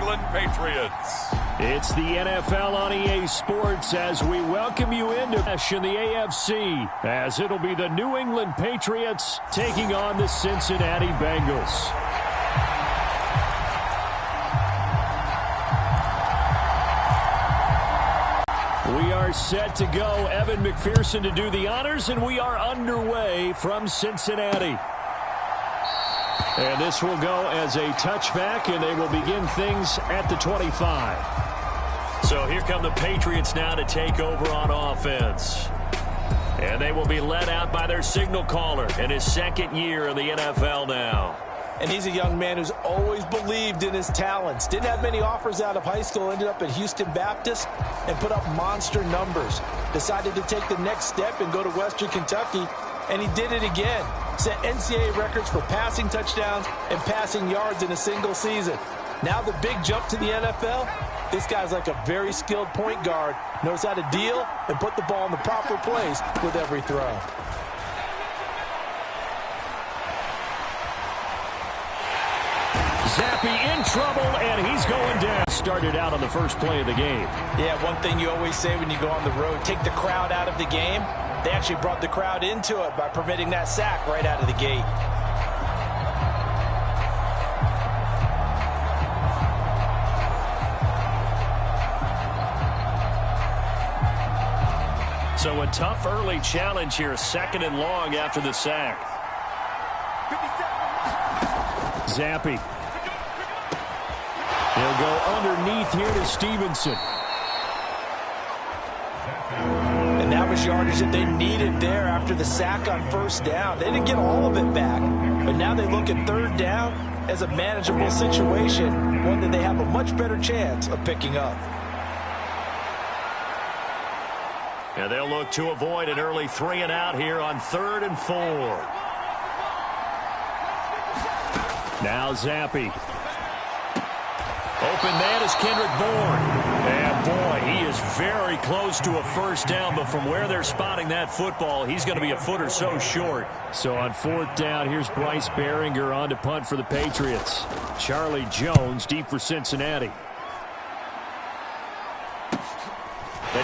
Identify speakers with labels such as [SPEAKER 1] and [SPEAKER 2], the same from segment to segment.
[SPEAKER 1] England Patriots.
[SPEAKER 2] It's the NFL on EA Sports as we welcome you into in the AFC, as it'll be the New England Patriots taking on the Cincinnati Bengals. We are set to go. Evan McPherson to do the honors, and we are underway from Cincinnati. And this will go as a touchback, and they will begin things at the 25. So here come the Patriots now to take over on offense. And they will be led out by their signal caller in his second year in the NFL now.
[SPEAKER 3] And he's a young man who's always believed in his talents. Didn't have many offers out of high school. Ended up at Houston Baptist and put up monster numbers. Decided to take the next step and go to Western Kentucky. And he did it again. Set NCAA records for passing touchdowns and passing yards in a single season. Now the big jump to the NFL. This guy's like a very skilled point guard. Knows how to deal and put the ball in the proper place with every throw.
[SPEAKER 2] Zappe in trouble, and he's going down. Started out on the first play of the game.
[SPEAKER 3] Yeah, one thing you always say when you go on the road, take the crowd out of the game. They actually brought the crowd into it by permitting that sack right out of the gate.
[SPEAKER 2] So a tough early challenge here, second and long after the sack. Zappe. He'll go underneath here to Stevenson.
[SPEAKER 3] And that was yardage that they needed there after the sack on first down. They didn't get all of it back, but now they look at third down as a manageable situation, one that they have a much better chance of picking up.
[SPEAKER 2] And they'll look to avoid an early 3 and out here on 3rd and 4. Now Zappe. Open man is Kendrick Bourne. And boy, he is very close to a first down, but from where they're spotting that football, he's going to be a foot or so short. So on 4th down, here's Bryce Behringer on to punt for the Patriots. Charlie Jones deep for Cincinnati.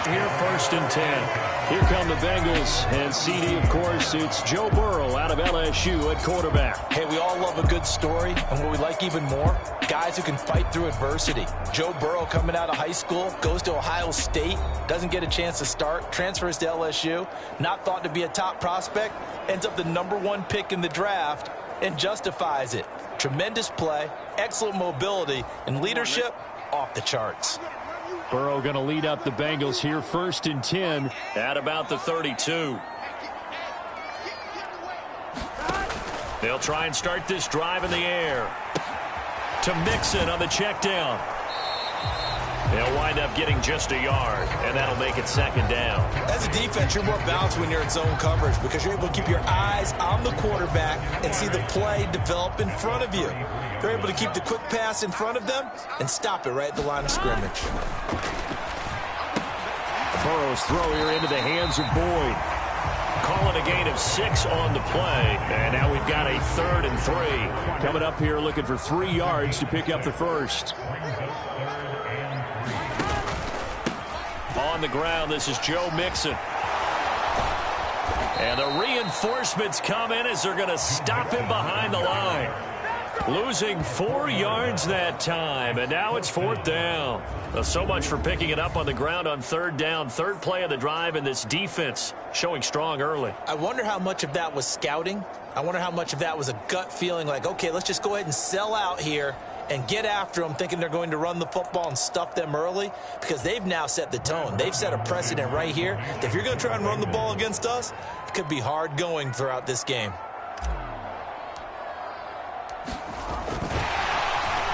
[SPEAKER 2] Here, 1st and 10. Here come the Bengals, and CD, of course, it's Joe Burrow out of LSU at quarterback.
[SPEAKER 3] Hey, we all love a good story, and what we like even more, guys who can fight through adversity. Joe Burrow coming out of high school, goes to Ohio State, doesn't get a chance to start, transfers to LSU, not thought to be a top prospect, ends up the #1 pick in the draft, and justifies it. Tremendous play, excellent mobility, and leadership off the charts.
[SPEAKER 2] Burrow going to lead up the Bengals here, 1st and 10 at about the 32. They'll try and start this drive in the air. To Mixon on the check down. They'll wind up getting just a yard, and that'll make it 2nd down.
[SPEAKER 3] As a defense, you're more balanced when you're in zone coverage because you're able to keep your eyes on the quarterback and see the play develop in front of you. They're able to keep the quick pass in front of them and stop it right at the line of scrimmage.
[SPEAKER 2] Burrow's throw here into the hands of Boyd. Calling a gain of 6 on the play. And now we've got a 3rd and 3. Coming up here looking for 3 yards to pick up the first. On the ground, this is Joe Mixon. And the reinforcements come in as they're going to stop him behind the line. Losing 4 yards that time, and now it's 4th down. So much for picking it up on the ground on 3rd down. 3rd play of the drive, and this defense showing strong early.
[SPEAKER 3] I wonder how much of that was scouting. I wonder how much of that was a gut feeling like, okay, let's just go ahead and sell out here and get after them, thinking they're going to run the football and stuff them early, because they've now set the tone. They've set a precedent right here that if you're going to try and run the ball against us, it could be hard going throughout this game.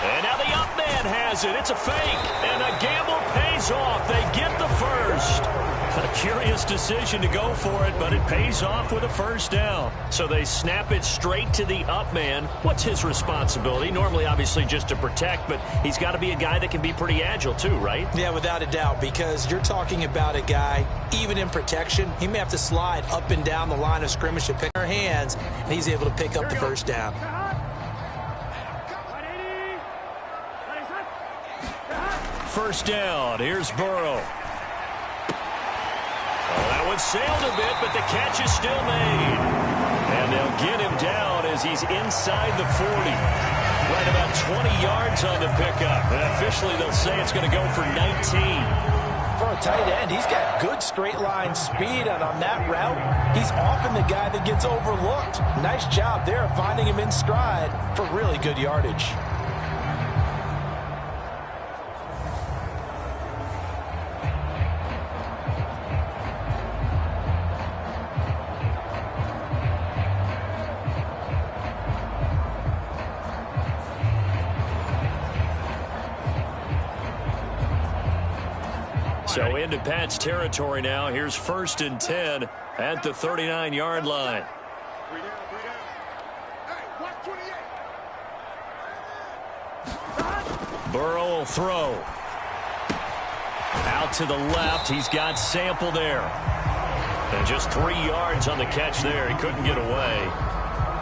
[SPEAKER 2] And now the up man has it. It's a fake, and the gamble pays off. They get the first. A curious decision to go for it, but it pays off with a 1st down. So they snap it straight to the up man. What's his responsibility? Normally, obviously, just to protect, but he's got to be a guy that can be pretty agile too, right?
[SPEAKER 3] Yeah, without a doubt, because you're talking about a guy, even in protection, he may have to slide up and down the line of scrimmage to pick our hands, and he's able to pick up the 1st down.
[SPEAKER 2] First down. Here's Burrow. That one sailed a bit, but the catch is still made. And they'll get him down as he's inside the 40. Right about 20 yards on the pickup. And officially, they'll say it's going to go for 19.
[SPEAKER 3] For a tight end, he's got good straight line speed, and on that route, he's often the guy that gets overlooked. Nice job there of finding him in stride for really good yardage.
[SPEAKER 2] So into Pat's territory now. Here's 1st and 10 at the 39-yard line. Burrow will throw. Out to the left. He's got Sample there. And just 3 yards on the catch there. He couldn't get away.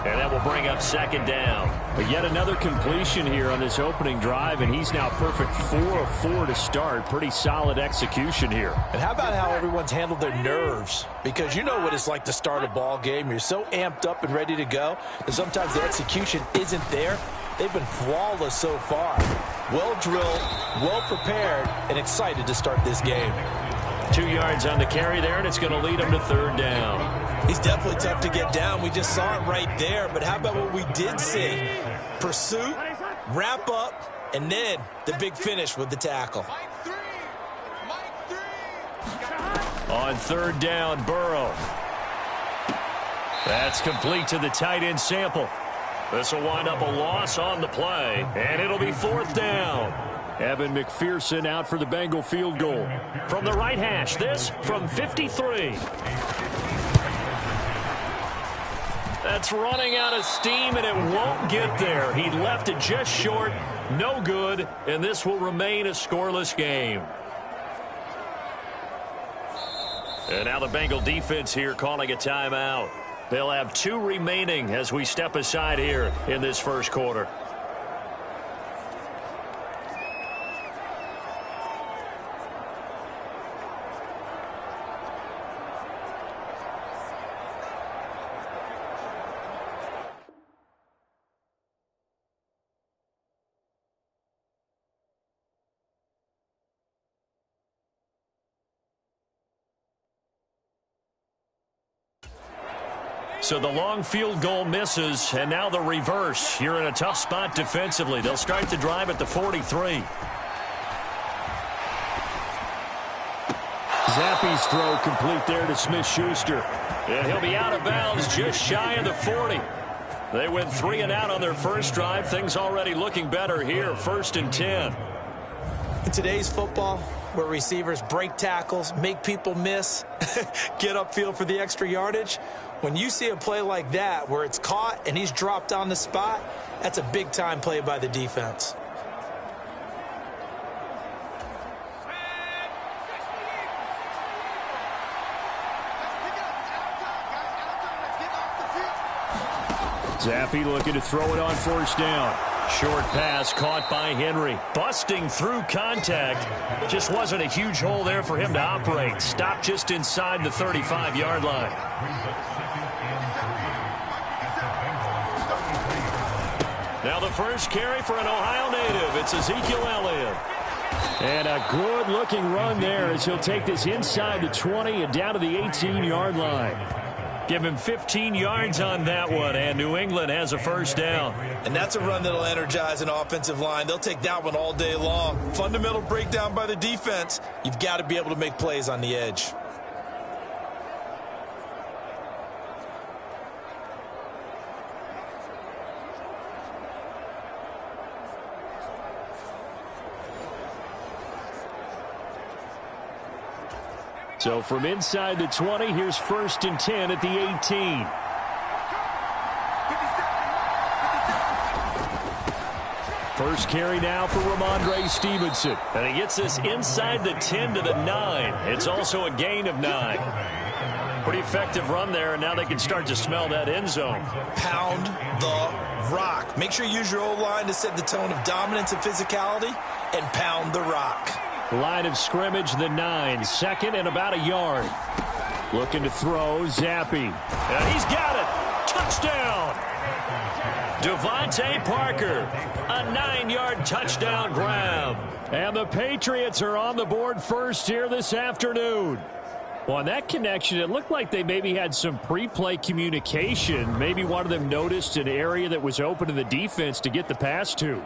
[SPEAKER 2] And that will bring up 2nd down.
[SPEAKER 1] But yet another completion here on this opening drive, and he's now perfect 4 of 4 to start. Pretty solid execution here.
[SPEAKER 3] And how about how everyone's handled their nerves? Because you know what it's like to start a ball game. You're so amped up and ready to go, and sometimes the execution isn't there. They've been flawless so far. Well drilled, well prepared, and excited to start this game.
[SPEAKER 2] 2 yards on the carry there, and it's going to lead him to 3rd down.
[SPEAKER 3] He's definitely tough to get down. We just saw it right there. But how about what we did see? Pursuit, wrap up, and then the big finish with the tackle.
[SPEAKER 2] On 3rd down, Burrow. That's complete to the tight end Sample. This will wind up a loss on the play, and it'll be 4th down.
[SPEAKER 1] Evan McPherson out for the Bengal field goal.
[SPEAKER 2] From the right hash, this from 53. That's running out of steam, and it won't get there. He left it just short, no good, and this will remain a scoreless game. And now the Bengal defense here calling a timeout. They'll have 2 remaining as we step aside here in this first quarter. So the long field goal misses, and now the reverse. You're in a tough spot defensively. They'll start the drive at the 43.
[SPEAKER 1] Zappe's throw complete there to Smith-Schuster.
[SPEAKER 2] And he'll be out of bounds just shy of the 40. They went 3 and out on their first drive. Things already looking better here. 1st and 10.
[SPEAKER 3] In today's football, where receivers break tackles, make people miss, get upfield for the extra yardage, when you see a play like that where it's caught and he's dropped on the spot, that's a big-time play by the defense.
[SPEAKER 1] Zappe looking to throw it on 1st down.
[SPEAKER 2] Short pass caught by Henry. Busting through contact. Just wasn't a huge hole there for him to operate. Stopped just inside the 35-yard line. Now the first carry for an Ohio native. It's Ezekiel Elliott.
[SPEAKER 1] And a good-looking run there as he'll take this inside the 20 and down to the 18-yard line.
[SPEAKER 2] Give him 15 yards on that one, and New England has a 1st down.
[SPEAKER 3] And that's a run that'll energize an offensive line. They'll take that one all day long. Fundamental breakdown by the defense. You've got to be able to make plays on the edge.
[SPEAKER 1] So from inside the 20, here's 1st and 10 at the 18. First carry now for Ramondre Stevenson.
[SPEAKER 2] And he gets this inside the 10 to the 9. It's also a gain of 9. Pretty effective run there, and now they can start to smell that end zone.
[SPEAKER 3] Pound the rock. Make sure you use your O-line to set the tone of dominance and physicality, and pound the rock.
[SPEAKER 2] Line of scrimmage, the 9. Second and about a yard. Looking to throw, Zappi. And he's got it. Touchdown. Devontae Parker, a 9-yard touchdown grab. And the Patriots are on the board first here this afternoon. Well, on that connection, it looked like they maybe had some pre-play communication. Maybe one of them noticed an area that was open to the defense to get the pass to.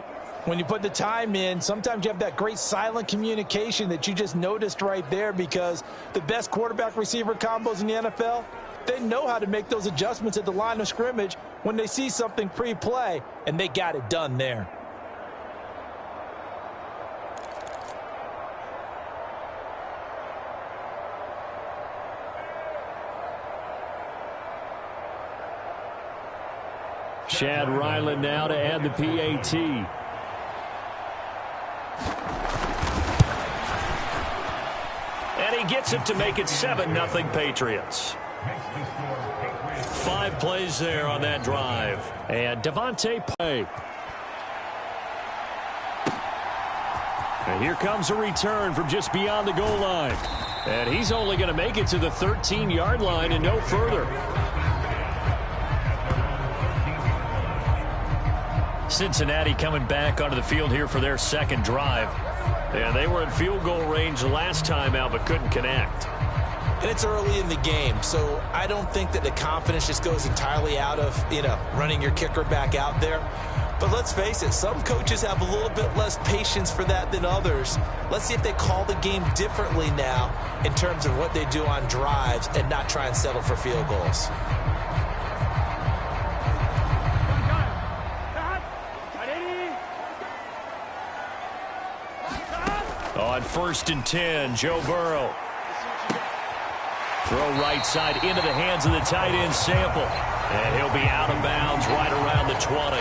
[SPEAKER 3] When you put the time in, sometimes you have that great silent communication that you just noticed right there, because the best quarterback-receiver combos in the NFL, they know how to make those adjustments at the line of scrimmage when they see something pre-play, and they got it done there.
[SPEAKER 2] Chad Ryland now to add the PAT. And he gets it to make it 7-0 Patriots. 5 plays there on that drive. And Devontae Parker. And here comes a return from just beyond the goal line. And he's only going to make it to the 13-yard line and no further. Cincinnati coming back onto the field here for their second drive. And they were in field goal range last time out but couldn't connect.
[SPEAKER 3] And it's early in the game, so I don't think that the confidence just goes entirely out of, running your kicker back out there. But let's face it, some coaches have a little bit less patience for that than others. Let's see if they call the game differently now in terms of what they do on drives and not try and settle for field goals.
[SPEAKER 2] On 1st and 10, Joe Burrow. Throw right side into the hands of the tight end, Sample. And he'll be out of bounds right around the 20.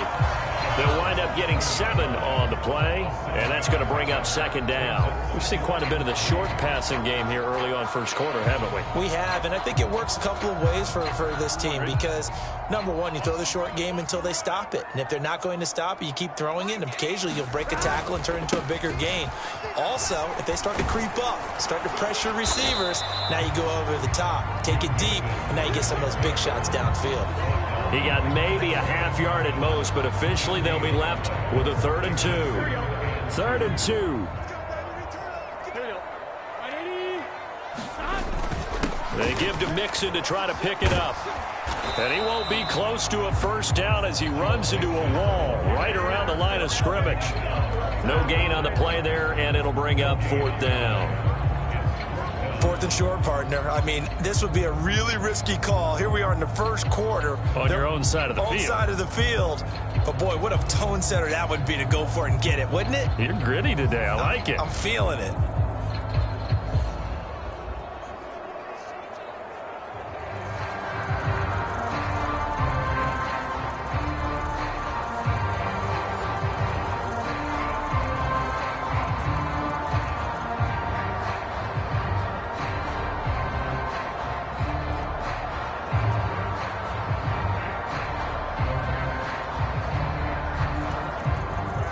[SPEAKER 2] They'll wind up getting 7 on the play, and that's going to bring up 2nd down. We've seen quite a bit of the short passing game here early on first quarter, haven't we?
[SPEAKER 3] We have, and I think it works a couple of ways for this team because, number one, you throw the short game until they stop it. And if they're not going to stop it, you keep throwing it, and occasionally you'll break a tackle and turn it into a bigger gain. Also, if they start to creep up, start to pressure receivers, now you go over the top, take it deep, and now you get some of those big shots downfield.
[SPEAKER 2] He got maybe a half yard at most, but officially they'll be left with a 3rd and 2. 3rd and 2. They give to Mixon to try to pick it up. And he won't be close to a 1st down as he runs into a wall right around the line of scrimmage. No gain on the play there, and it'll bring up 4th down.
[SPEAKER 3] 4th and short, partner. I mean, this would be a really risky call. Here we are in the first quarter.
[SPEAKER 2] On your own side of the field.
[SPEAKER 3] Own side of the field. But, boy, what a tone setter that would be to go for it and get it, wouldn't it?
[SPEAKER 2] You're gritty today. I like it.
[SPEAKER 3] I'm feeling it.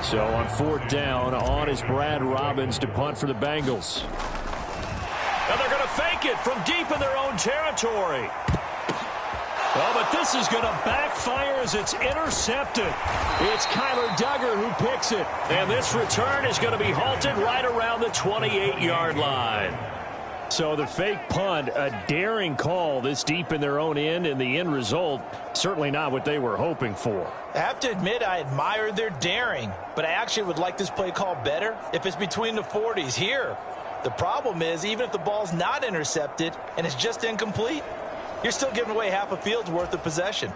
[SPEAKER 2] So on 4th down, on is Brad Robbins to punt for the Bengals. And they're going to fake it from deep in their own territory. Oh, but this is going to backfire as it's intercepted. It's Kyler Duggar who picks it. And this return is going to be halted right around the 28-yard line. So the fake punt, a daring call this deep in their own end, and the end result, certainly not what they were hoping for.
[SPEAKER 3] I have to admit, I admire their daring, but I actually would like this play call better if it's between the 40s here. The problem is, even if the ball's not intercepted and it's just incomplete, you're still giving away half a field's worth of possession.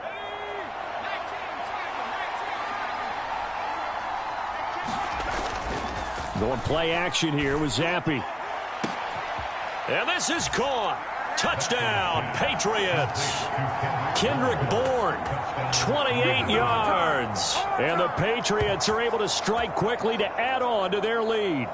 [SPEAKER 2] Going play action here with Zappi. And this is caught. Touchdown, Patriots. Kendrick Bourne, 28 yards. And the Patriots are able to strike quickly to add on to their lead.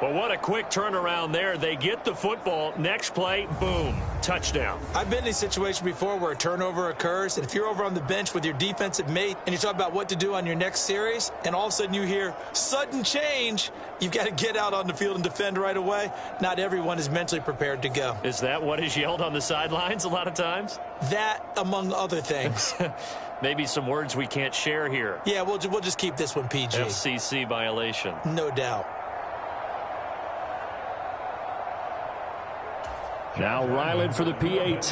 [SPEAKER 2] Well, what a quick turnaround there. They get the football. Next play, boom, touchdown.
[SPEAKER 3] I've been in a situation before where a turnover occurs, and if you're over on the bench with your defensive mate and you talk about what to do on your next series, and all of a sudden you hear sudden change, you've got to get out on the field and defend right away. Not everyone is mentally prepared to go.
[SPEAKER 2] Is that what is yelled on the sidelines a lot of times?
[SPEAKER 3] That, among other things.
[SPEAKER 2] Maybe some words we can't share here.
[SPEAKER 3] Yeah, we'll just keep this one PG.
[SPEAKER 2] FCC violation.
[SPEAKER 3] No doubt.
[SPEAKER 1] Now Ryland for the PAT.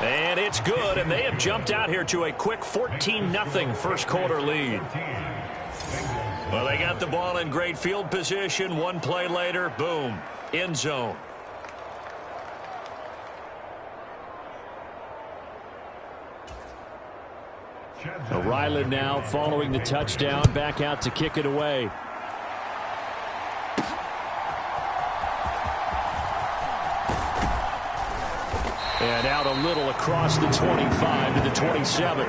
[SPEAKER 2] And it's good, and they have jumped out here to a quick 14-0 first quarter lead. Well, they got the ball in great field position. One play later, boom, end zone.
[SPEAKER 1] Ryland now following the touchdown, back out to kick it away. And out a little across the 25 to the 27.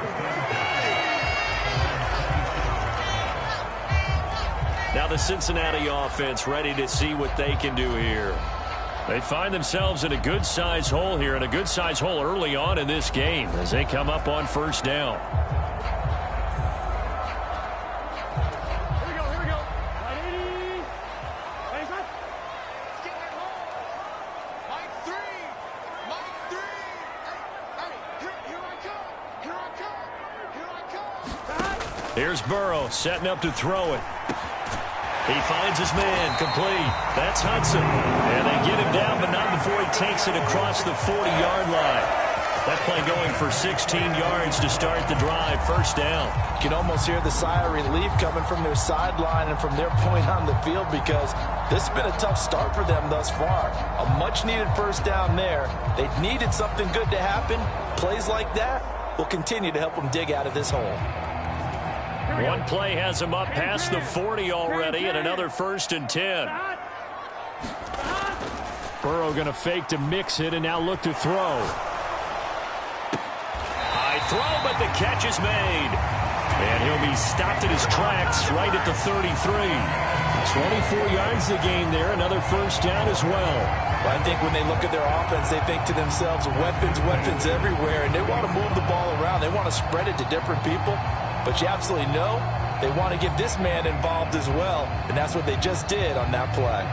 [SPEAKER 2] Now the Cincinnati offense ready to see what they can do here. They find themselves in a good-size hole here, and a good-size hole early on in this game as they come up on first down. Here's Burrow setting up to throw it. He finds his man, complete. That's Hudson. And they get him down, but not before he takes it across the 40-yard line. That play going for 16 yards to start the drive, first down.
[SPEAKER 3] You can almost hear the sigh of relief coming from their sideline and from their point on the field, because this has been a tough start for them thus far. A much-needed first down there. They needed something good to happen. Plays like that will continue to help them dig out of this hole.
[SPEAKER 2] One play has him up past the 40 already, and another 1st and 10.
[SPEAKER 1] Burrow going to fake to mix it and now look to throw.
[SPEAKER 2] High throw, but the catch is made. And he'll be stopped at his tracks right at the 33.
[SPEAKER 1] 24 yards to gain there, another first down as well.
[SPEAKER 3] Well, I think when they look at their offense, they think to themselves, weapons, weapons everywhere, and they want to move the ball around. They want to spread it to different people. But you absolutely know they want to get this man involved as well, and that's what they just did on that play.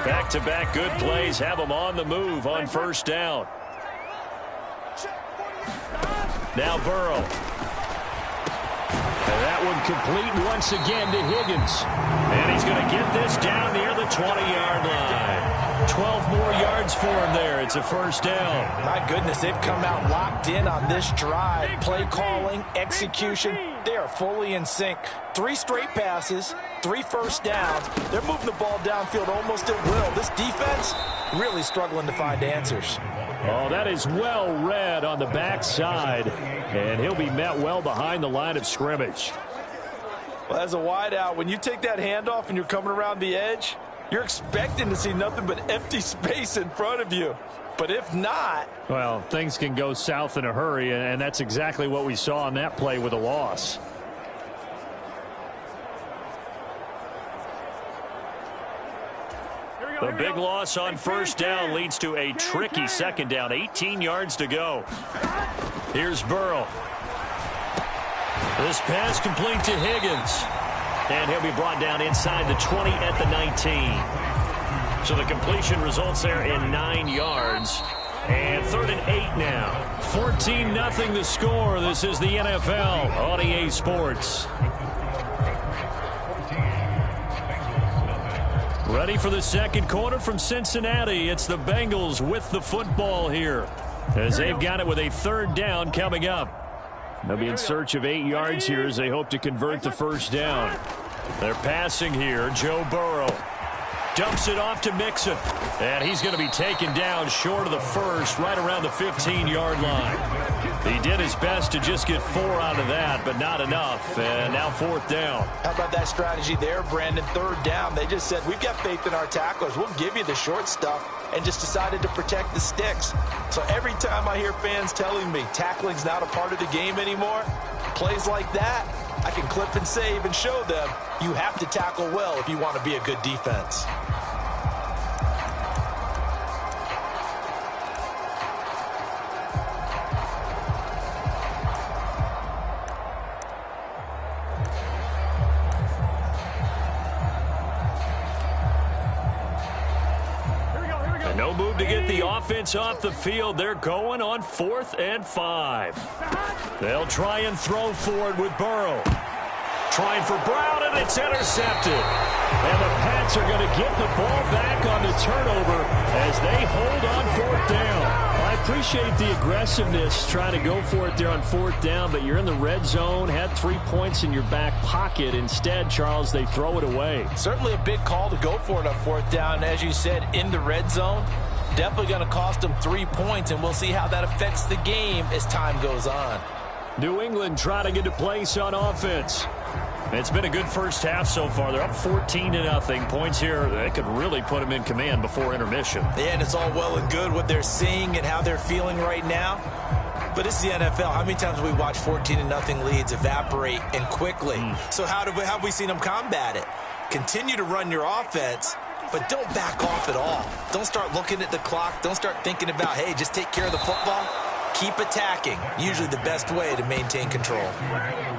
[SPEAKER 2] Back-to-back good plays have them on the move on first down. Now Burrow.
[SPEAKER 1] And that one complete once again to Higgins.
[SPEAKER 2] And he's going to get this down near the 20-yard line. 12 more yards for him there. It's a first down.
[SPEAKER 3] My goodness, they've come out locked in on this drive. Play calling, execution, they are fully in sync. 3 straight passes, 3 first downs. They're moving the ball downfield almost at will. This defense really struggling to find answers.
[SPEAKER 1] Oh, that is well read on the backside. And he'll be met well behind the line of scrimmage.
[SPEAKER 3] Well, as a wideout, when you take that handoff and you're coming around the edge, you're expecting to see nothing but empty space in front of you. But if not...
[SPEAKER 1] well, things can go south in a hurry, and that's exactly what we saw on that play with a loss.
[SPEAKER 2] The big loss on first down leads to a tricky second down. 18 yards to go. Here's Burrow. This pass complete to Higgins. And he'll be brought down inside the 20 at the 19. So the completion results there in 9 yards. And 3rd and 8 now. 14-0 the score. This is the NFL on EA Sports. Ready for the second quarter from Cincinnati. It's the Bengals with the football here, as they've got it with a 3rd down coming up. They'll be in search of 8 yards here as they hope to convert the first down. They're passing here. Joe Burrow. Dumps it off to Mixon. And he's going to be taken down short of the first, right around the 15-yard line. He did his best to just get 4 out of that, but not enough. And now 4th down.
[SPEAKER 3] How about that strategy there, Brandon? 3rd down. They just said, we've got faith in our tacklers. We'll give you the short stuff, and just decided to protect the sticks. So every time I hear fans telling me tackling's not a part of the game anymore, plays like that, I can clip and save and show them you have to tackle well if you want to be a good defense.
[SPEAKER 2] No move to get the offense off the field. They're going on 4th and 5. They'll try and throw for it with Burrow. Trying for Brown, and it's intercepted. And the Pats are going to get the ball back on the turnover as they hold on 4th down. I appreciate the aggressiveness trying to go for it there on 4th down, but you're in the red zone, had 3 points in your back pocket. Instead, Charles, they throw it away.
[SPEAKER 3] Certainly a big call to go for it on 4th down. As you said, in the red zone, definitely going to cost them 3 points, and we'll see how that affects the game as time goes on.
[SPEAKER 2] New England trying to get a place on offense. It's been a good first half so far. They're up 14-0. Points here, they could really put them in command before intermission.
[SPEAKER 3] Yeah, and it's all well and good what they're seeing and how they're feeling right now. But it's the NFL. How many times have we watched 14-0 leads evaporate and quickly? So how have we seen them combat it? Continue to run your offense, but don't back off at all. Don't start looking at the clock. Don't start thinking about, hey, just take care of the football. Keep attacking. Usually the best way to maintain control.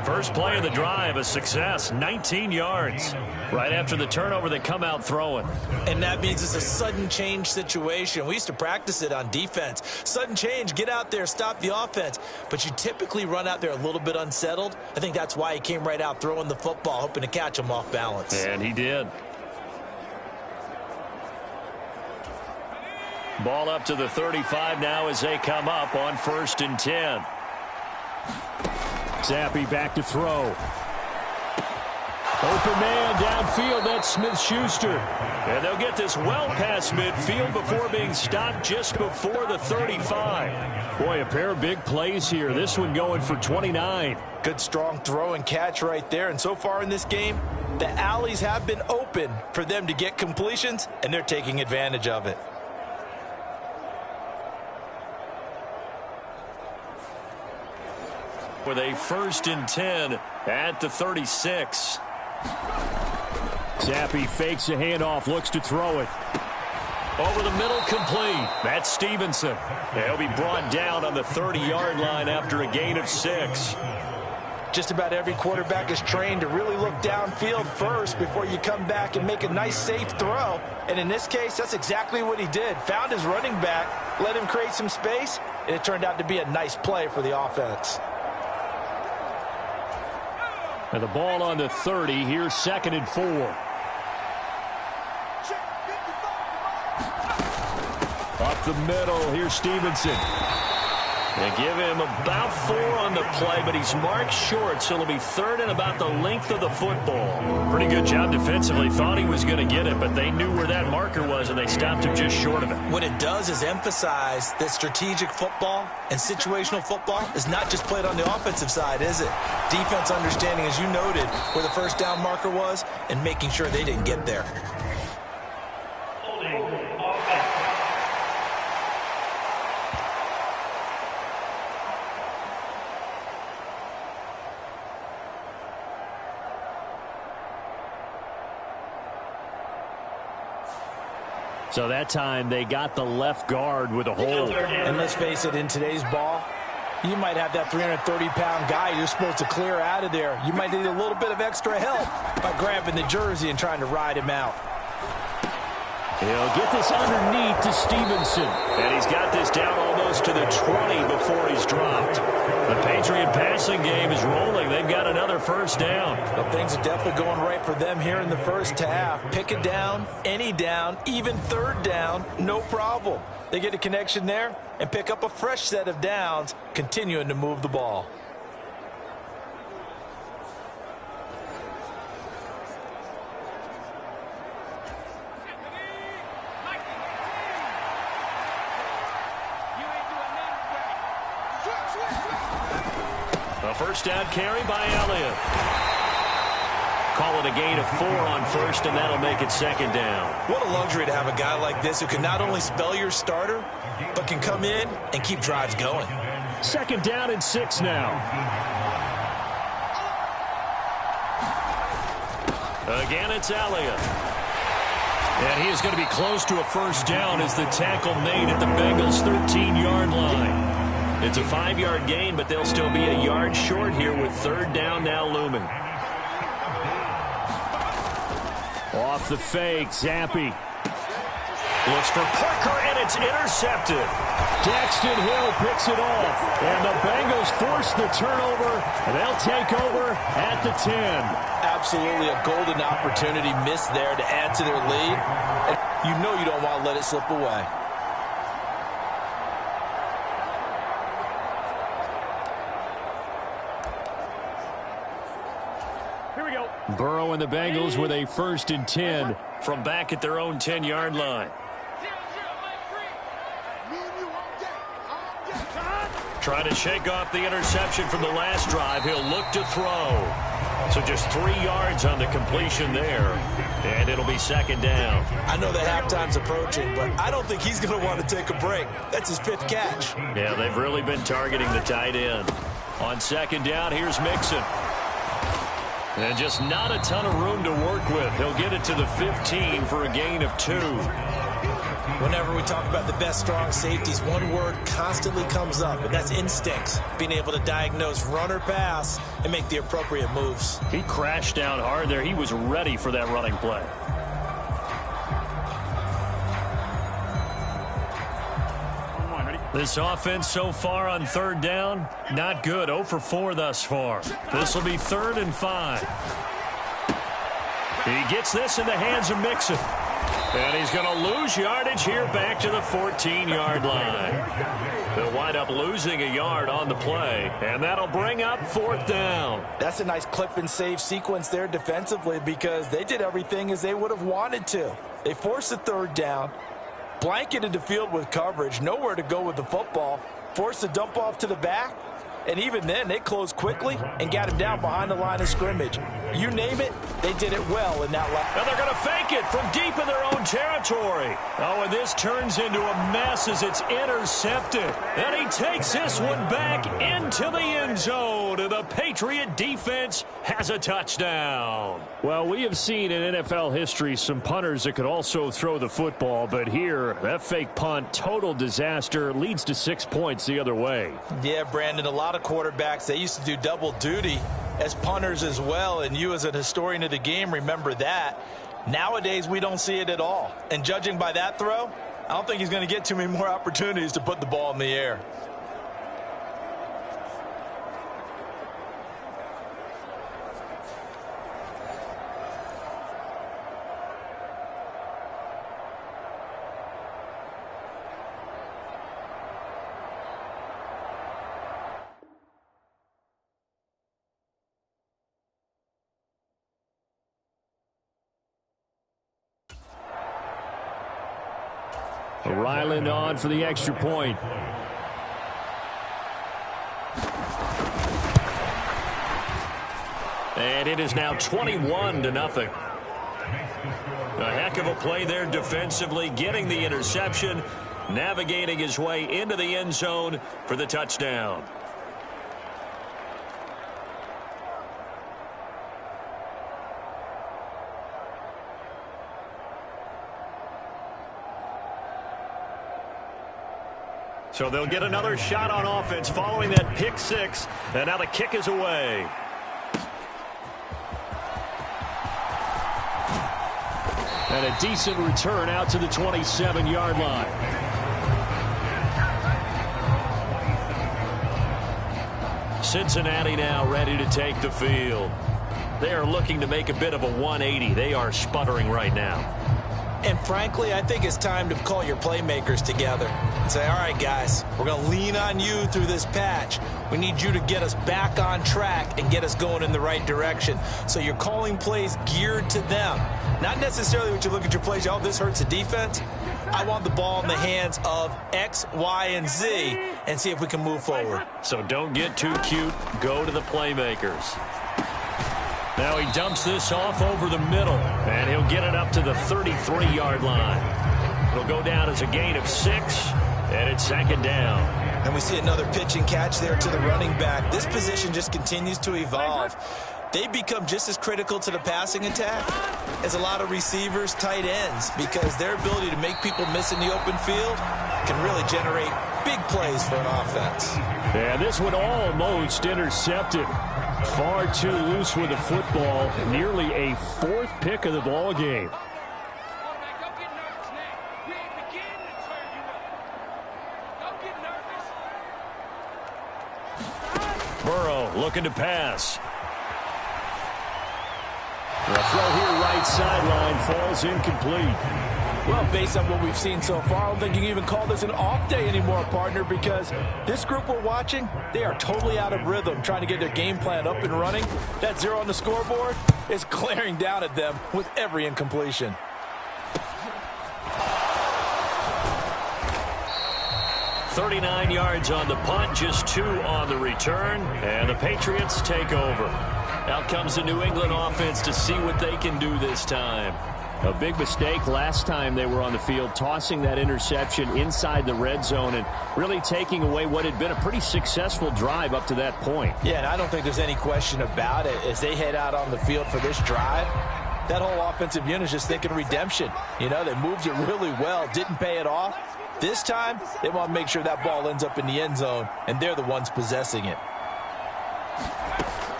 [SPEAKER 2] First play of the drive, a success, 19 yards. Right after the turnover, they come out throwing.
[SPEAKER 3] And that means it's a sudden change situation. We used to practice it on defense. Sudden change, get out there, stop the offense. But you typically run out there a little bit unsettled. I think that's why he came right out throwing the football, hoping to catch him off balance.
[SPEAKER 2] And he did. Ball up to the 35 now as they come up on 1st and 10. Zappi back to throw. Open man downfield. That's Smith-Schuster. And they'll get this well past midfield before being stopped just before the 35. Boy, a pair of big plays here. This one going for 29.
[SPEAKER 3] Good strong throw and catch right there. And so far in this game, the alleys have been open for them to get completions, and they're taking advantage of it.
[SPEAKER 2] With a 1st and 10 at the 36.
[SPEAKER 1] Zappi fakes a handoff, looks to throw it.
[SPEAKER 2] Over the middle, complete. That's Stevenson. They'll be brought down on the 30-yard line after a gain of 6.
[SPEAKER 3] Just about every quarterback is trained to really look downfield first before you come back and make a nice, safe throw. And in this case, that's exactly what he did. Found his running back, let him create some space, and it turned out to be a nice play for the offense.
[SPEAKER 1] And the ball on the 30. Here's 2nd and 4. Up the middle. Here's Stevenson.
[SPEAKER 2] They give him about 4 on the play, but he's marked short, so it'll be 3rd and about the length of the football. Pretty good job defensively. Thought he was going to get it, but they knew where that marker was, and they stopped him just short of it.
[SPEAKER 3] What it does is emphasize that strategic football and situational football is not just played on the offensive side, is it? Defense understanding, as you noted, where the first down marker was and making sure they didn't get there.
[SPEAKER 1] So that time they got the left guard with a hold.
[SPEAKER 3] And let's face it, in today's ball, you might have that 330-pound guy you're supposed to clear out of there. You might need a little bit of extra help by grabbing the jersey and trying to ride him out.
[SPEAKER 1] He'll get this underneath to Stevenson.
[SPEAKER 2] And he's got this down almost to the 20 before he's dropped. The Patriot passing game is rolling. They've got another first down.
[SPEAKER 3] Well, things are definitely going right for them here in the first half. Pick it down, any down, even 3rd down, no problem. They get a connection there and pick up a fresh set of downs, continuing to move the ball.
[SPEAKER 2] A first down carry by Elliott. Call it a gain of 4 on first, and that'll make it second down.
[SPEAKER 3] What a luxury to have a guy like this who can not only spell your starter, but can come in and keep drives going.
[SPEAKER 2] Second down and 6 now. Again, it's Elliott. And he is going to be close to a first down as the tackle made at the Bengals' 13-yard line. It's a 5-yard gain, but they'll still be a yard short here with third down now looming. Off the fake, Zappi. Looks for Parker, and it's intercepted. Daxton Hill picks it off, and the Bengals force the turnover. They'll take over at the 10.
[SPEAKER 3] Absolutely a golden opportunity missed there to add to their lead. And you know you don't want to let it slip away.
[SPEAKER 2] Here we go. Burrow and the Bengals with a 1st and 10 from back at their own 10-yard line. Trying to shake off the interception from the last drive. He'll look to throw. So just 3 yards on the completion there. And it'll be second down.
[SPEAKER 3] I know that halftime's approaching, but I don't think he's going to want to take a break. That's his 5th catch.
[SPEAKER 2] Yeah, they've really been targeting the tight end. On second down, here's Mixon. And just not a ton of room to work with. He'll get it to the 15 for a gain of 2.
[SPEAKER 3] Whenever we talk about the best strong safeties, one word constantly comes up, and that's instincts. Being able to diagnose run or pass and make the appropriate moves.
[SPEAKER 2] He crashed down hard there. He was ready for that running play. This offense so far on third down, not good. 0 for 4 thus far. This will be 3rd and 5. He gets this in the hands of Mixon. And he's going to lose yardage here back to the 14-yard line. They'll wind up losing a yard on the play, and that'll bring up 4th down.
[SPEAKER 3] That's a nice clip and save sequence there defensively because they did everything as they would have wanted to. They forced the 3rd down, blanketed the field with coverage, nowhere to go with the football, forced the dump off to the back, and even then they closed quickly and got him down behind the line of scrimmage. You name it, they did it well in that last.
[SPEAKER 2] And they're going to fake it from deep in their own territory. Oh, and this turns into a mess as it's intercepted. And he takes this one back into the end zone. And the Patriot defense has a touchdown. Well, we have seen in NFL history some punters that could also throw the football. But here, that fake punt, total disaster, leads to 6 points the other way.
[SPEAKER 3] Yeah, Brandon, a lot of quarterbacks, they used to do double duty as punters as well, and you as an historian of the game remember that. Nowadays, we don't see it at all. And judging by that throw, I don't think he's going to get too many more opportunities to put the ball in the air.
[SPEAKER 2] Ryland on for the extra point. And it is now 21-0. A heck of a play there defensively, getting the interception, navigating his way into the end zone for the touchdown. So they'll get another shot on offense following that pick 6. And now the kick is away. And a decent return out to the 27-yard line. Cincinnati now ready to take the field. They are looking to make a bit of a 180. They are sputtering right now.
[SPEAKER 3] And frankly, I think it's time to call your playmakers together and say, all right, guys, we're going to lean on you through this patch. We need you to get us back on track and get us going in the right direction. So you're calling plays geared to them. Not necessarily when you look at your plays, oh, this hurts the defense. I want the ball in the hands of X, Y, and Z and see if we can move forward.
[SPEAKER 2] So don't get too cute. Go to the playmakers. Now he dumps this off over the middle, and he'll get it up to the 33-yard line. It'll go down as a gain of 6, and it's second down.
[SPEAKER 3] And we see another pitch and catch there to the running back. This position just continues to evolve. They become just as critical to the passing attack as a lot of receivers, tight ends, because their ability to make people miss in the open field can really generate big plays for an offense.
[SPEAKER 2] And this one almost intercepted. Far too loose with the football. Nearly a 4th pick of the ball game. Burrow looking to pass. The throw here right sideline falls incomplete.
[SPEAKER 3] Well, based on what we've seen so far, I don't think you can even call this an off day anymore, partner, because this group we're watching, they are totally out of rhythm, trying to get their game plan up and running. That 0 on the scoreboard is glaring down at them with every incompletion.
[SPEAKER 2] "39 yards on the punt, just 2 on the return, and the Patriots take over. Out comes the New England offense to see what they can do this time.
[SPEAKER 1] A big mistake last time they were on the field, tossing that interception inside the red zone and really taking away what had been a pretty successful drive up to that point.
[SPEAKER 3] Yeah, and I don't think there's any question about it. As they head out on the field for this drive, that whole offensive unit is just thinking redemption. You know, they moved it really well, didn't pay it off. This time, they want to make sure that ball ends up in the end zone, and they're the ones possessing it.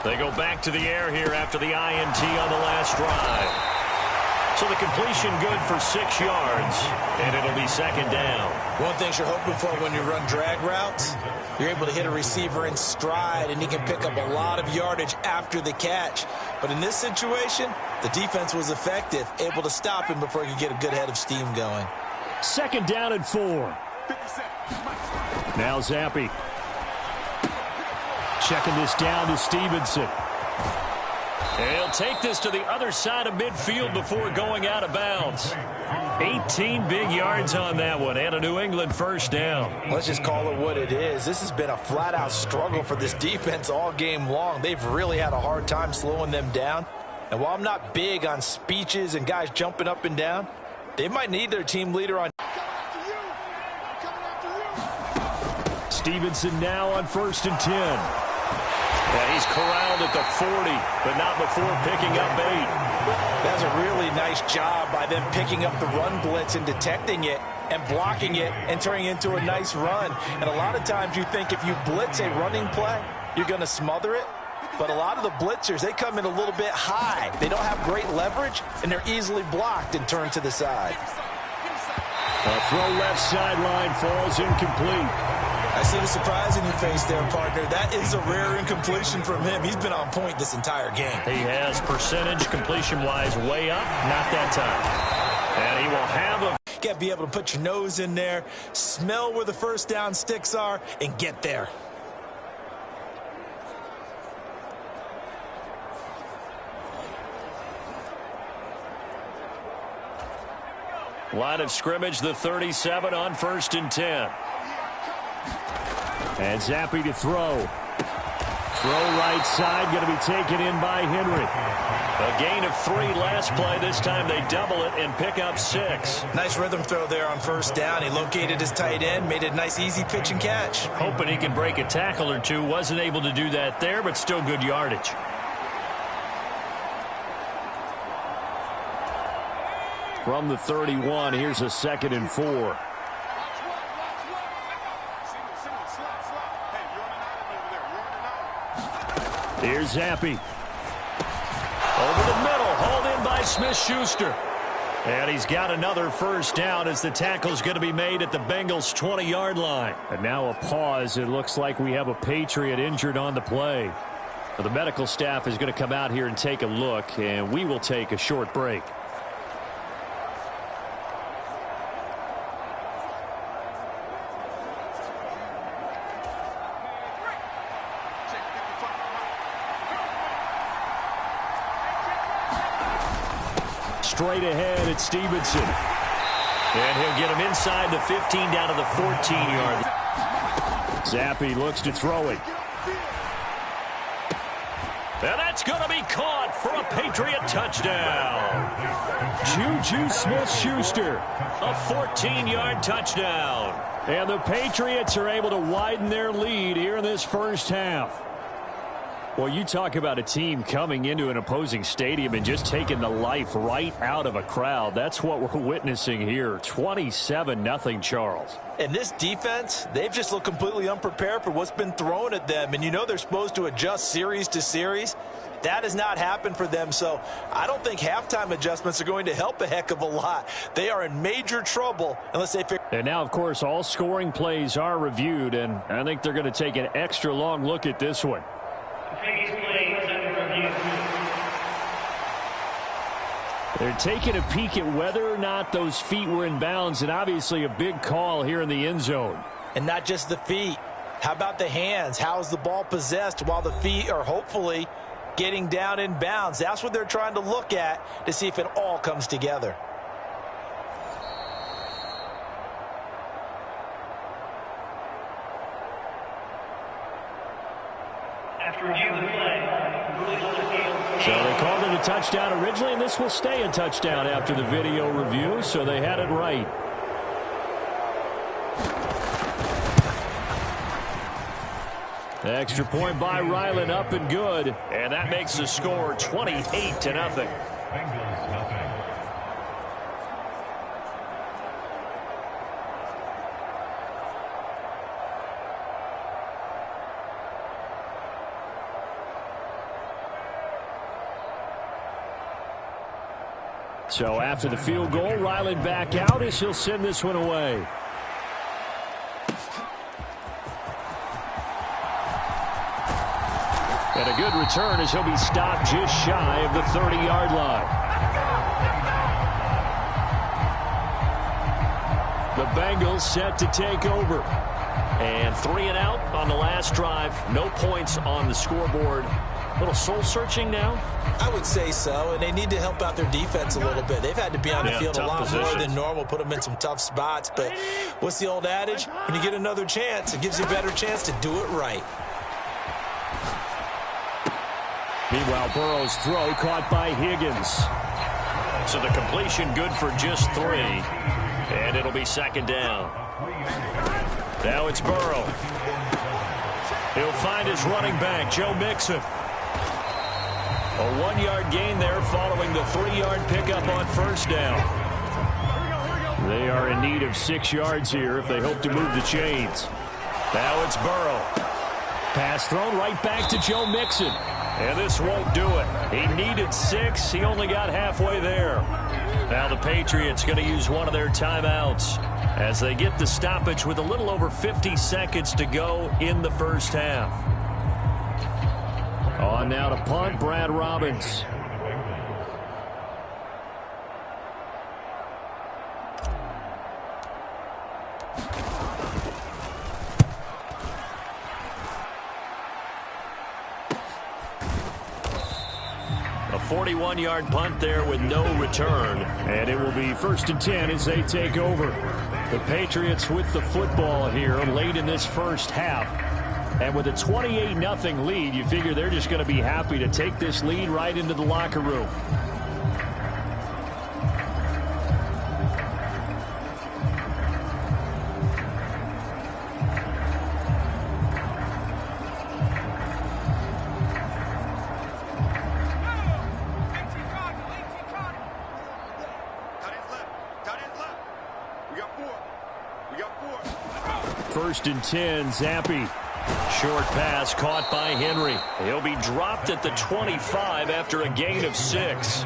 [SPEAKER 2] They go back to the air here after the INT on the last drive. So the completion good for 6 yards, and it'll be second down.
[SPEAKER 3] One thing you're hoping for when you run drag routes, you're able to hit a receiver in stride, and he can pick up a lot of yardage after the catch. But in this situation, the defense was effective, able to stop him before he could get a good head of steam going.
[SPEAKER 2] Second down and 4. Now Zappi. Checking this down to Stevenson. He'll take this to the other side of midfield before going out of bounds. 18 big yards on that one, and a New England first down.
[SPEAKER 3] Let's just call it what it is. This has been a flat-out struggle for this defense all game long. They've really had a hard time slowing them down. And while I'm not big on speeches and guys jumping up and down, they might need their team leader on.
[SPEAKER 2] Stevenson now on 1st and 10. And he's corralled at the 40, but not before picking up 8.
[SPEAKER 3] That's a really nice job by them picking up the run blitz and detecting it and blocking it and turning it into a nice run. And a lot of times you think if you blitz a running play, you're going to smother it. But a lot of the blitzers, they come in a little bit high. They don't have great leverage, and they're easily blocked and turned to the side.
[SPEAKER 2] A throw left sideline falls incomplete.
[SPEAKER 3] I see the surprise in your face there, partner. That is a rare incompletion from him. He's been on point this entire game.
[SPEAKER 2] He has percentage completion-wise way up, not that time. And he will have a...
[SPEAKER 3] Got to be able to put your nose in there, smell where the first down sticks are, and get there.
[SPEAKER 2] Line of scrimmage, the 37 on 1st and 10.
[SPEAKER 1] And Zappi to throw. Throw right side, going to be taken in by Henry.
[SPEAKER 2] A gain of 3 last play. This time they double it and pick up 6.
[SPEAKER 3] Nice rhythm throw there on 1st down. He located his tight end, made it a nice easy pitch and catch.
[SPEAKER 2] Hoping he can break a tackle or two. Wasn't able to do that there, but still good yardage.
[SPEAKER 1] From the 31, here's a 2nd and 4. Here's Zappi.
[SPEAKER 2] Over the middle, hauled in by Smith-Schuster. And he's got another first down as the tackle's going to be made at the Bengals' 20-yard line.
[SPEAKER 1] And now a pause. It looks like we have a Patriot injured on the play. So the medical staff is going to come out here and take a look, and we will take a short break. Straight ahead at Stevenson.
[SPEAKER 2] And he'll get him inside the 15 down to the 14-yard.
[SPEAKER 1] Zappi looks to throw it.
[SPEAKER 2] And that's going to be caught for a Patriot touchdown.
[SPEAKER 1] Juju Smith-Schuster.
[SPEAKER 2] A 14-yard touchdown.
[SPEAKER 1] And the Patriots are able to widen their lead here in this first half. Well, you talk about a team coming into an opposing stadium and just taking the life right out of a crowd. That's what we're witnessing here. 27-0, Charles.
[SPEAKER 3] And this defense, they've just looked completely unprepared for what's been thrown at them. And you know they're supposed to adjust series to series. That has not happened for them. So I don't think halftime adjustments are going to help a heck of a lot. They are in major trouble unless they figure.
[SPEAKER 1] And now, of course, all scoring plays are reviewed. And I think they're going to take an extra long look at this one. They're taking a peek at whether or not those feet were in bounds, and obviously a big call here in the end zone.
[SPEAKER 3] And not just the feet. How about the hands? How is the ball possessed while the feet are hopefully getting down in bounds? That's what they're trying to look at to see if it all comes together.
[SPEAKER 1] So they called it a touchdown originally, and this will stay a touchdown after the video review, so they had it right. The extra point by Ryland, up and good.
[SPEAKER 2] And that makes the score 28-0.
[SPEAKER 1] So after the field goal, Ryland back out as he'll send this one away. And a good return as he'll be stopped just shy of the 30-yard line. The Bengals set to take over.
[SPEAKER 2] And 3 and out on the last drive. No points on the scoreboard. A little soul-searching now?
[SPEAKER 3] I would say so, and they need to help out their defense a little bit. They've had to be on the field a lot more than normal, put them in some tough spots. But what's the old adage? When you get another chance, it gives you a better chance to do it right.
[SPEAKER 1] Meanwhile, Burrow's throw caught by Higgins.
[SPEAKER 2] So the completion good for just 3. And it'll be second down. Now it's Burrow. He'll find his running back, Joe Mixon. A 1-yard gain there following the 3-yard pickup on first down.
[SPEAKER 1] They are in need of 6 yards here if they hope to move the chains.
[SPEAKER 2] Now it's Burrow.
[SPEAKER 1] Pass thrown right back to Joe Mixon.
[SPEAKER 2] And this won't do it. He needed 6. He only got halfway there. Now the Patriots going to use one of their timeouts as they get the stoppage with a little over 50 seconds to go in the first half.
[SPEAKER 1] On now to punt, Brad Robbins.
[SPEAKER 2] A 41-yard punt there with no return.
[SPEAKER 1] And it will be 1st and 10 as they take over. The Patriots with the football here late in this first half. And with a 28-0 lead, you figure they're just going to be happy to take this lead right into the locker room. First and 10, Zappi.
[SPEAKER 2] Short pass caught by Henry. He'll be dropped at the 25 after a gain of 6.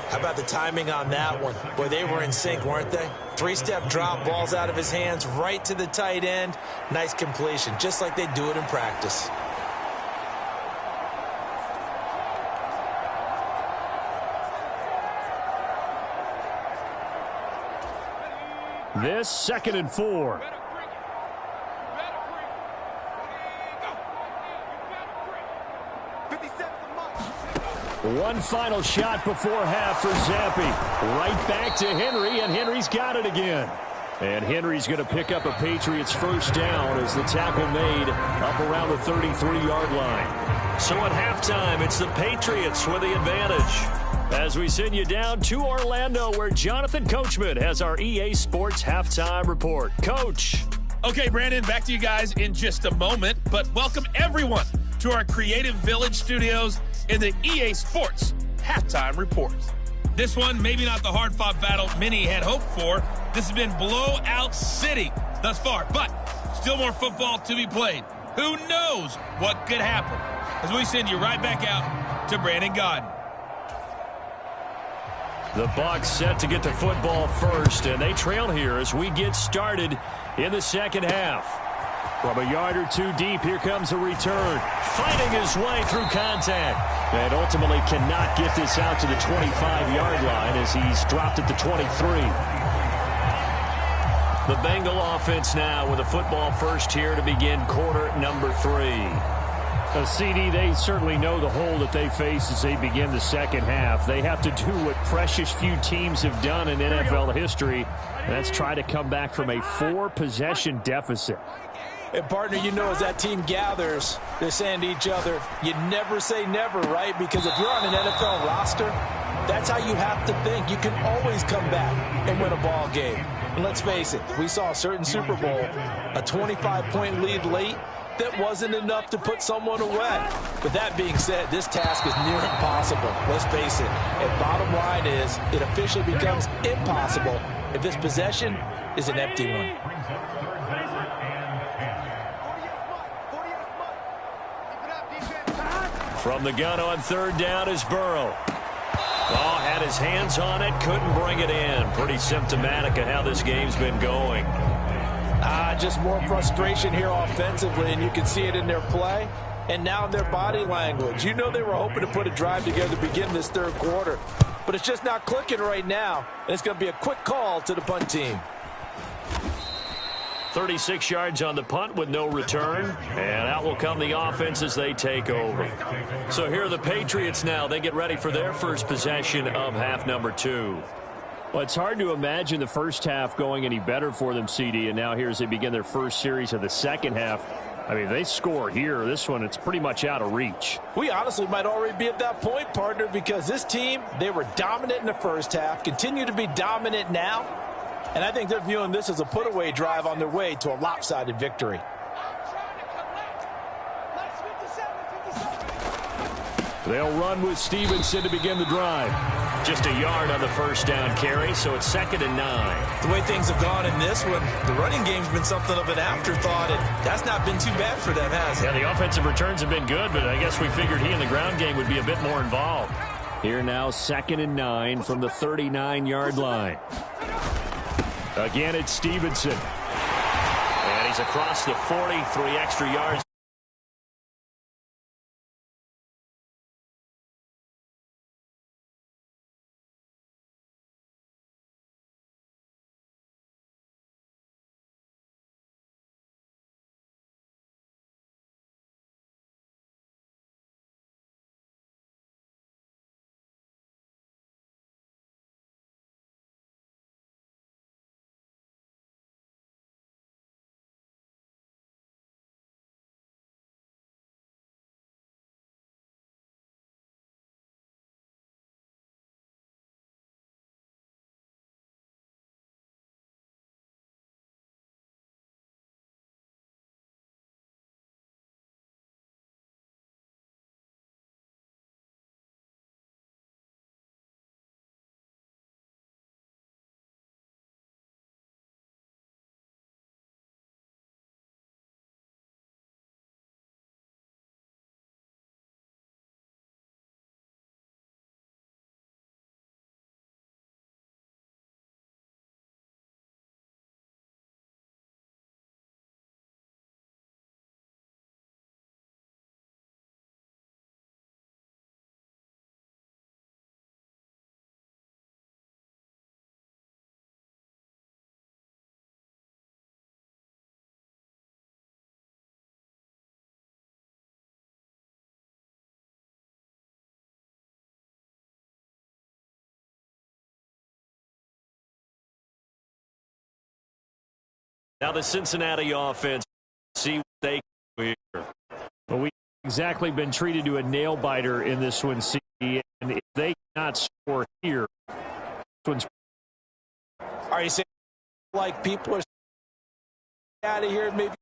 [SPEAKER 3] How about the timing on that one? Boy, they were in sync, weren't they? 3-step drop, balls out of his hands, right to the tight end. Nice completion, just like they do it in practice.
[SPEAKER 1] This 2nd and 4. One final shot before half for Zampi. Right back to Henry, and Henry's got it again. And Henry's going to pick up a Patriots first down as the tackle made up around the 33-yard line. So at halftime, it's the Patriots with the advantage. As we send you down to Orlando, where Jonathan Coachman has our EA Sports halftime report. Coach.
[SPEAKER 4] Okay, Brandon, back to you guys in just a moment, but welcome everyone to our Creative Village studios in the EA Sports halftime report. This one, maybe not the hard-fought battle many had hoped for. This has been blowout city thus far, but still more football to be played. Who knows what could happen? As we send you right back out to Brandon Gaudin.
[SPEAKER 1] The Bucs set to get the football first, and they trail here as we get started in the second half. From a yard or two deep, here comes a return. Fighting his way through contact. And ultimately cannot get this out to the 25-yard line as he's dropped at the 23. The Bengal offense now with a football first here to begin quarter number 3. CD, they certainly know the hole that they face as they begin the second half. They have to do what precious few teams have done in NFL history, and that's try to come back from a 4-possession deficit.
[SPEAKER 3] And, partner, you know, as that team gathers, they're saying to each other, you never say never, right? Because if you're on an NFL roster, that's how you have to think. You can always come back and win a ball game. And let's face it, we saw a certain Super Bowl, a 25-point lead late, that wasn't enough to put someone away. But that being said, this task is near impossible. Let's face it. And bottom line is, it officially becomes impossible if this possession is an empty one.
[SPEAKER 1] From the gun on third down is Burrow. Oh, had his hands on it, couldn't bring it in. Pretty symptomatic of how this game's been going.
[SPEAKER 3] Just more frustration here offensively, and you can see it in their play and now in their body language. You know they were hoping to put a drive together to begin this third quarter, but it's just not clicking right now, and it's going to be a quick call to the punt team.
[SPEAKER 1] 36 yards on the punt with no return, and out will come the offense as they take over. So here are the Patriots now. They get ready for their first possession of half number 2. Well, it's hard to imagine the first half going any better for them, CD, and now here as they begin their first series of the second half. I mean, they score here. This one, it's pretty much out of reach.
[SPEAKER 3] We honestly might already be at that point, partner, because this team, they were dominant in the first half, continue to be dominant now, and I think they're viewing this as a put-away drive on their way to a lopsided victory.
[SPEAKER 1] They'll run with Stevenson to begin the drive. Just a yard on the first down carry, so it's 2nd and 9.
[SPEAKER 3] The way things have gone in this one, the running game's been something of an afterthought, and that's not been too bad for them, has it?
[SPEAKER 1] Yeah, the offensive returns have been good, but I guess we figured he in the ground game would be a bit more involved. Here now, 2nd and 9 from the 39-yard line. Again, it's Stevenson. And he's across the 40, 3 extra yards. Now the Cincinnati offense, see what they can do here.
[SPEAKER 2] Well, we've exactly been treated to a nail-biter in this one, C, and if they cannot score here, this one's...
[SPEAKER 3] Are you saying like people are out of here maybe